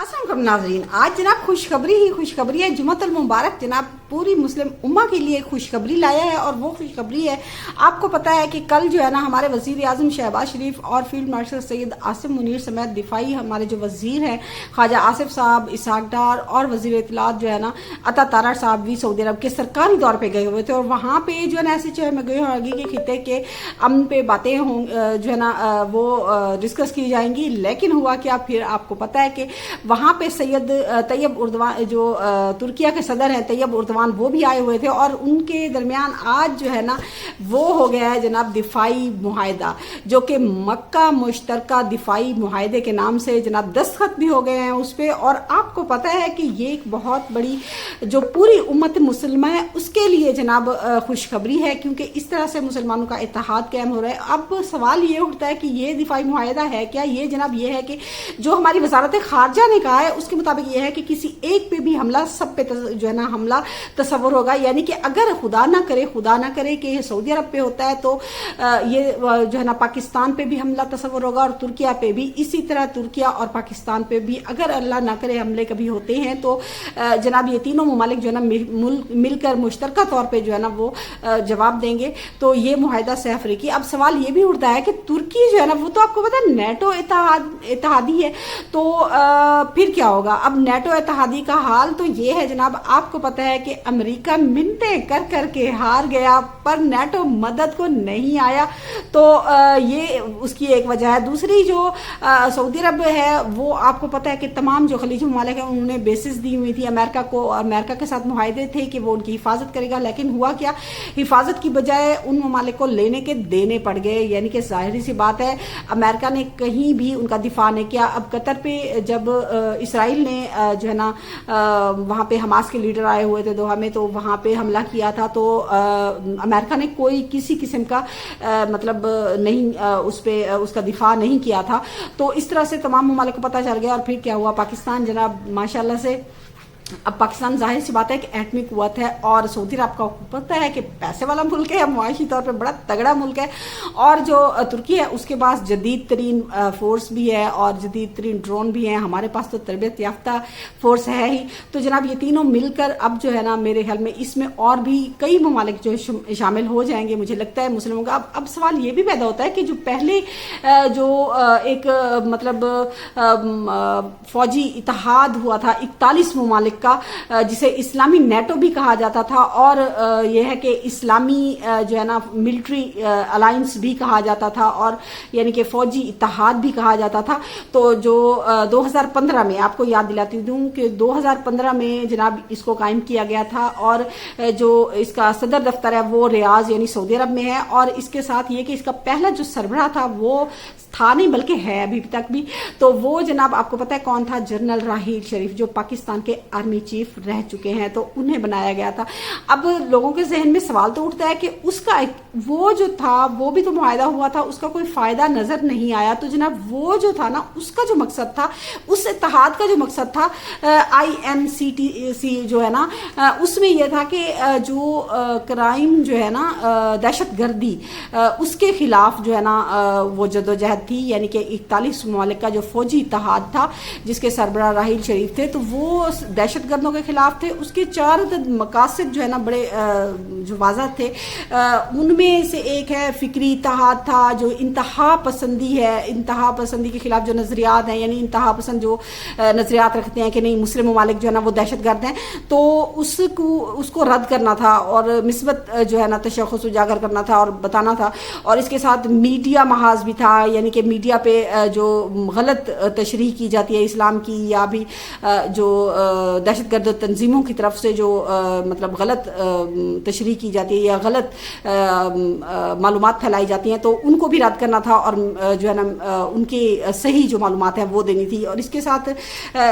अस्सलाम नाज़रीन, आज जनाब खुशखबरी ही खुशखबरी है। जुम्मतुल मुबारक जनाब पूरी मुस्लिम उम्मा के लिए खुशखबरी लाया है और वो खुशखबरी है, आपको पता है कि कल जो है ना हमारे वज़ीर आज़म शहबाज शरीफ और फील्ड मार्शल सैयद आसिम मुनीर समेत दिफाई हमारे जो वज़ीर हैं ख्वाजा आसिफ साहब, इसहाक डार और वज़ीर इत्तलात जो है ना अता तारा साहब भी सऊदी अरब के सरकारी दौर पे गए हुए थे और वहाँ पे जो है ना ऐसे चाहे मैं गई हूँ आगे के खिते के अमन पे बातें हों जो है ना वो डिस्कस की जाएंगी। लेकिन हुआ क्या, फिर आपको पता है कि वहाँ पे सैयद तैयब उर्दवान जो तुर्किया के सदर हैं तैयब उर्दवान वो भी आए हुए थे और उनके दरमियान आज जो है ना वो हो गया है जनाब दिफाई मुआहदा, जो कि मक्का मुश्तरका दिफाई मुआहदे के नाम से जनाब दस्तखत भी हो गए हैं उस पर। और आपको पता है कि ये एक बहुत बड़ी जो पूरी उम्मत मुसलमा है उसके लिए जनाब खुशखबरी है, क्योंकि इस तरह से मुसलमानों का इत्तेहाद कायम हो रहा है। अब सवाल ये उठता है कि ये दिफाई मुआहदा है क्या? ये जनाब ये है कि जो हमारी वजारत खारजा ने कहा है उसके मुताबिक ये है कि किसी एक पे भी हमला सब पे जो है ना हमला तस्वुर होगा, यानी कि अगर खुदा ना करे कि सऊदी अरब पे होता है तो ये जो है ना पाकिस्तान पे भी हमला तस्वुर होगा और तुर्किया पे भी। इसी तरह तुर्किया और पाकिस्तान पे भी अगर अल्लाह ना करे हमले कभी होते हैं तो जनाब ये तीनों ममालिक जो है ना मिलकर मुश्तरका तौर पे जो है ना वो जवाब देंगे। तो ये मुआहदा से अफ्रीकी। अब सवाल ये भी उठता है कि तुर्की जो है ना वो तो आपको पता है नेटो इत्तेहादी है, तो फिर क्या होगा? अब नेटो इत्तेहादी का हाल तो ये है जनाब, आपको पता है कि अमेरिका मिन्नतें कर करके हार गया पर नेटो मदद को नहीं आया, तो ये उसकी एक वजह है। दूसरी जो सऊदी अरब है वो आपको पता है कि तमाम जो खलीजी ममालिक हैं उन्होंने बेसिस दी हुई थी अमेरिका को, अमेरिका के साथ मुआहदे थे कि वो उनकी हिफाजत करेगा। लेकिन हुआ क्या, हिफाजत की बजाय उन ममालिक को लेने के देने पड़ गए, यानी कि जाहिर सी बात है अमेरिका ने कहीं भी उनका दिफा नहीं किया। अब कतर पे जब इसराइल ने जो है ना वहाँ पे हमास के लीडर आए हुए थे दोहा में, तो वहाँ पे हमला किया था, तो अमेरिका ने कोई किसी किस्म का मतलब नहीं उस पे उसका दिफा नहीं किया था। तो इस तरह से तमाम ममालिक को पता चल गया। और फिर क्या हुआ, पाकिस्तान जनाब माशाल्लाह से अब पाकिस्तान जाहिर सी बात है कि एटमी कुव्वत है और सऊदी अरब का पता है कि पैसे वाला मुल्क है, मुआशी तौर पे बड़ा तगड़ा मुल्क है। और जो तुर्की है उसके पास जदीद तरीन फोर्स भी है और जदीद तरीन ड्रोन भी हैं। हमारे पास तो तरबियत याफ्ता फोर्स है ही। तो जनाब ये तीनों मिलकर अब जो है ना मेरे ख्याल में इसमें और भी कई ममालिक जो शामिल हो जाएंगे मुझे लगता है मुस्लिमों का। अब सवाल ये भी पैदा होता है कि जो पहले जो एक मतलब फौजी इत्तेहाद हुआ था 41 ममालिक का, जिसे इस्लामी नेटो भी कहा जाता था और यह है कि इस्लामी जो है ना मिलिट्री अलायंस भी कहा जाता था और यानी कि फौजी इत्तेहाद भी कहा जाता था। तो जो 2015 में आपको याद दिलाती हूँ कि 2015 में जनाब इसको कायम किया गया था और जो इसका सदर दफ्तर है वो रियाज यानी सऊदी अरब में है। और इसके साथ ये कि इसका पहला जो सरबराह था वो था नहीं बल्कि है अभी तक भी, तो वो जनाब आपको पता है कौन था? जनरल राहील शरीफ, जो पाकिस्तान के आर्मी चीफ रह चुके हैं, तो उन्हें बनाया गया था। अब लोगों के जहन में सवाल तो उठता है कि उसका वो जो था वो भी तो मुआहदा हुआ था, उसका कोई फायदा नजर नहीं आया। तो जनाब वो जो था ना उसका जो मकसद था, उस इत्तेहाद का जो मकसद था IMCTC जो है ना उसमें यह था कि जो क्राइम जो है ना दहशत गर्दी उसके खिलाफ जो है ना वो जदोजहद थी, यानी कि 41 ममालिक का जो फौजी इत्तेहाद था जिसके सरबराह राहील शरीफ थे, तो वो दहशत गर्दों के खिलाफ थे। उसके 4 मकासद जो है ना बड़े जो वाज़ह थे, उनमें से एक है फिक्री इत्तेहाद था, जो इंतहा पसंदी है, इंतहा पसंदी के खिलाफ जो नजरियात हैं, यानी इंतहा पसंद जो नजरियात रखते हैं कि नहीं मुस्लिम ममालिक जो है ना वो दहशत गर्द हैं, तो उसको रद्द करना था और मिसबत जो है ना तशख़्ख़ुस उजागर करना था और बताना था। और इसके साथ मीडिया महाज भी था, यानी कि मीडिया पे जो गलत तशरीह की जाती है इस्लाम की या भी जो दहशतगर्द तंजीमों की तरफ से जो मतलब गलत तशरीह की जाती है या गलत मालूमात फैलाई जाती हैं, तो उनको भी रद्द करना था और जो है ना उनकी सही जो मालूमात हैं वो देनी थी। और इसके साथ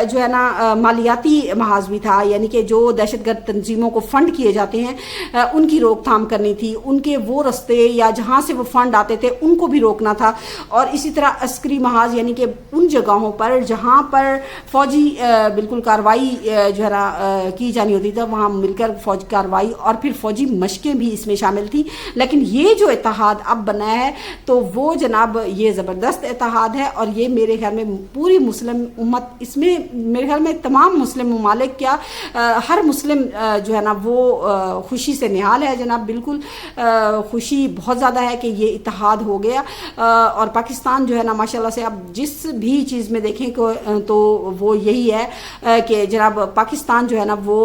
जो है ना मालियाती महाज भी था, यानी कि जो दहशतगर्द तंजीमों को फंड किए जाते हैं उनकी रोकथाम करनी थी, उनके वो रस्ते या जहाँ से वो फंड आते थे उनको भी रोकना था। और इसी तरह अस्करी महाज, यानी कि उन जगहों पर जहाँ पर फौजी बिल्कुल कार्रवाई جو ہے نا کی جانی ہوتی تھی، وہاں مل کر فوج کارروائی اور پھر فوجی مشقیں بھی اس میں شامل تھیں. لیکن یہ جو اتحاد اب بنا ہے تو وہ جناب یہ زبردست اتحاد ہے، اور یہ میرے خیال میں پوری مسلم امت، اس میں میرے خیال میں تمام مسلم ممالک کیا ہر مسلم جو ہے نا وہ خوشی سے نہال ہے جناب. بالکل خوشی بہت زیادہ ہے کہ یہ اتحاد ہو گیا. اور پاکستان جو ہے نا ماشاءاللہ سے اب جس بھی چیز میں دیکھیں تو وہ یہی ہے کہ جناب پاکستان جو ہے نا وہ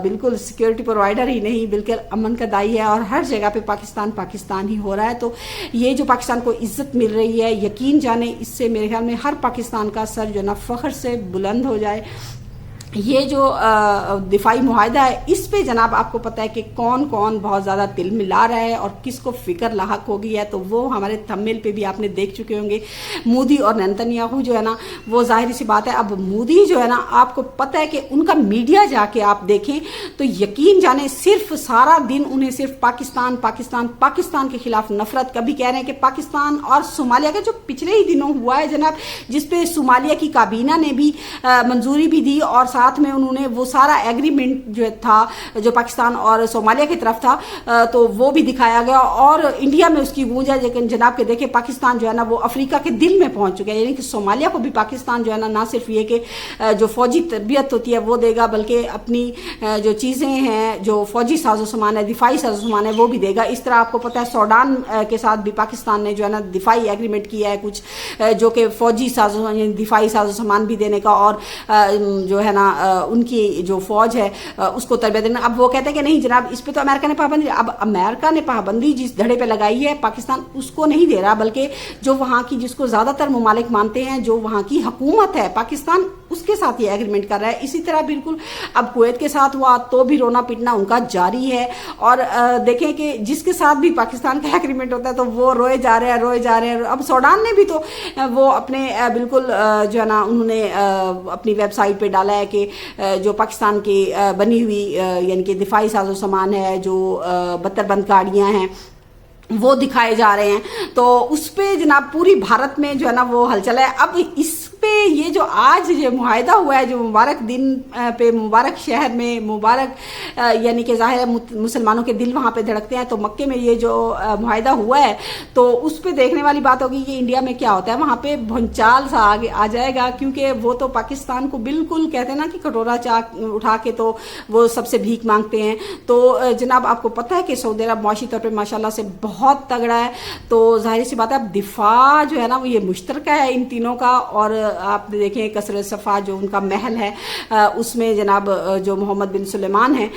بالکل سیکیورٹی پرووائڈر ہی نہیں بلکہ امن کا دائی ہے، اور ہر جگہ پہ پاکستان ہی ہو رہا ہے. تو یہ جو پاکستان کو عزت مل رہی ہے، یقین جانے اس سے میرے خیال میں ہر پاکستان کا سر جو ہے نا فخر سے بلند ہو جائے. یہ جو دفاعی معاہدہ ہے اس پہ جناب آپ کو پتہ ہے کہ کون کون بہت زیادہ دل ملا رہا ہے اور کس کو فکر لاحق ہو گئی ہے. تو وہ ہمارے تھمبنیل پہ بھی آپ نے دیکھ چکے ہوں گے. مودی اور نیتنیاہو جو ہے نا وہ ظاہری سی بات ہے، اب مودی جو ہے نا آپ کو پتہ ہے کہ ان کا میڈیا جا کے آپ دیکھیں تو یقین جانے صرف سارا دن انہیں صرف پاکستان کے خلاف نفرت. کبھی کہہ رہے ہیں کہ پاکستان اور صومالیہ کا جو پچھلے ہی دنوں ہوا ہے جناب، جس پہ صومالیہ کی کابینہ نے بھی منظوری بھی دی اور ساتھ میں انہوں نے وہ سارا ایگریمنٹ جو تھا جو پاکستان اور صومالیہ کی طرف تھا تو وہ بھی دکھایا گیا، اور انڈیا میں اس کی گونج ہے. لیکن جناب کہ دیکھیں پاکستان جو ہے نا وہ افریقہ کے دل میں پہنچ چکا ہے. یعنی کہ صومالیہ کو بھی پاکستان جو ہے نا نہ صرف یہ کہ جو فوجی تربیت ہوتی ہے وہ دے گا، بلکہ اپنی جو چیزیں ہیں، جو فوجی ساز و سامان ہے، دفاعی ساز و سامان ہے، وہ بھی دے گا. اس طرح آپ کو پتہ ہے سوڈان کے ساتھ بھی پاکستان نے جو ہے نا دفاعی ایگریمنٹ کیا ہے کچھ، جو کہ فوجی دفاعی ساز و سامان بھی دینے کا اور جو ہے نا ان کی جو فوج ہے اس کو تربیت دینا. اب وہ کہتے ہیں کہ نہیں جناب اس پہ تو امریکہ نے پابندی، اب امریکہ نے پابندی جس دھڑے پہ لگائی ہے پاکستان اس کو نہیں دے رہا، بلکہ جو وہاں کی جس کو زیادہ تر ممالک مانتے ہیں، جو وہاں کی حکومت ہے پاکستان، اس کے ساتھ یہ ایگریمنٹ کر رہا ہے. اسی طرح بالکل اب کویت کے ساتھ ہوا تو بھی رونا پیٹنا ان کا جاری ہے. اور دیکھیں کہ جس کے ساتھ بھی پاکستان کا ایگریمنٹ ہوتا ہے تو وہ روئے جا رہے ہیں. اب سوڈان نے بھی تو وہ اپنے بالکل جو ہے نا انہوں نے اپنی ویب سائٹ پہ ڈالا ہے کہ جو پاکستان کی بنی ہوئی یعنی کہ دفاعی ساز و سامان ہے، جو بتر بند گاڑیاں ہیں وہ دکھائے جا رہے ہیں. تو اس پہ جناب پوری بھارت میں جو ہے نا وہ ہلچل ہے. اب اس پہ یہ جو آج یہ معاہدہ ہوا ہے جو مبارک دن پہ مبارک شہر میں مبارک یعنی کہ ظاہر ہے مسلمانوں کے دل وہاں پہ دھڑکتے ہیں، تو مکے میں یہ جو معاہدہ ہوا ہے تو اس پہ دیکھنے والی بات ہوگی کہ انڈیا میں کیا ہوتا ہے. وہاں پہ بھونچال سا آگے آ جائے گا، کیونکہ وہ تو پاکستان کو بالکل کہتے ہیں نا کہ کٹورا چاک اٹھا کے تو وہ سب سے بھیک مانگتے ہیں. تو جناب آپ کو پتہ ہے کہ سعودی عرب معاشی طور پہ ماشاءاللہ سے بہت تگڑا ہے. تو ظاہر سی بات ہے اب دفاع جو ہے نا وہ یہ مشترکہ ہے ان تینوں کا. اور آپ دیکھیں قصر صفا جو ان کا محل ہے اس میں جناب جو محمد بن سلیمان ہیں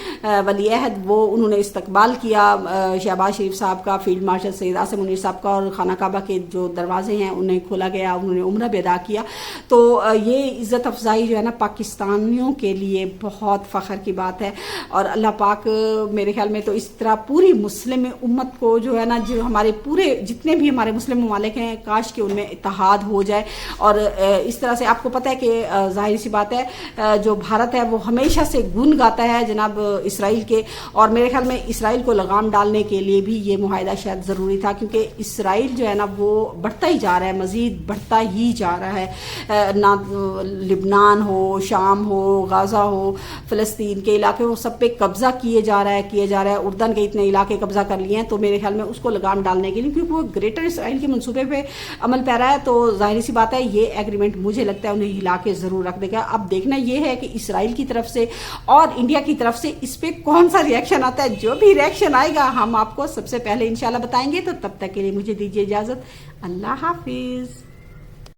ولی عہد، وہ انہوں نے استقبال کیا شہباز شریف صاحب کا، فیلڈ مارشل سید عاصم منیر صاحب کا، اور خانہ کعبہ کے جو دروازے ہیں انہیں کھولا گیا، انہوں نے عمرہ بھی ادا کیا. تو یہ عزت افزائی جو ہے نا پاکستانیوں کے لیے بہت فخر کی بات ہے. اور اللہ پاک میرے خیال میں تو اس طرح پوری مسلم امت کو جو ہے نا جو ہمارے پورے جتنے بھی ہمارے مسلم ممالک ہیں کاش کہ ان میں اتحاد ہو جائے. اور اس طرح سے آپ کو پتہ ہے کہ ظاہر سی بات ہے جو بھارت ہے وہ ہمیشہ سے گن گاتا ہے جناب اسرائیل کے، اور میرے خیال میں اسرائیل کو لگام ڈالنے کے لیے بھی یہ معاہدہ شاید ضروری تھا، کیونکہ اسرائیل جو ہے نا وہ بڑھتا ہی جا رہا ہے، مزید بڑھتا ہی جا رہا ہے. نہ لبنان ہو، شام ہو، غزہ ہو، فلسطین کے علاقے وہ سب پہ قبضہ کیے جا رہا ہے. اردن کے اتنے علاقے قبضہ کر لیے ہیں. تو میرے خیال میں اس کو لگام ڈالنے کے لیے، کیونکہ وہ گریٹر اسرائیل کے منصوبے پہ عمل پیرا ہے، تو ظاہر سی بات ہے یہ ایگریمنٹ مجھے لگتا ہے انہیں ہلا کے ضرور رکھ دے گا. اب دیکھنا یہ ہے کہ اسرائیل کی طرف سے اور انڈیا کی طرف سے اس پہ کون سا ریئیکشن آتا ہے. جو بھی ریئیکشن آئے گا ہم آپ کو سب سے پہلے انشاءاللہ بتائیں گے. تو تب تک کے لیے مجھے دیجیے اجازت. اللہ حافظ.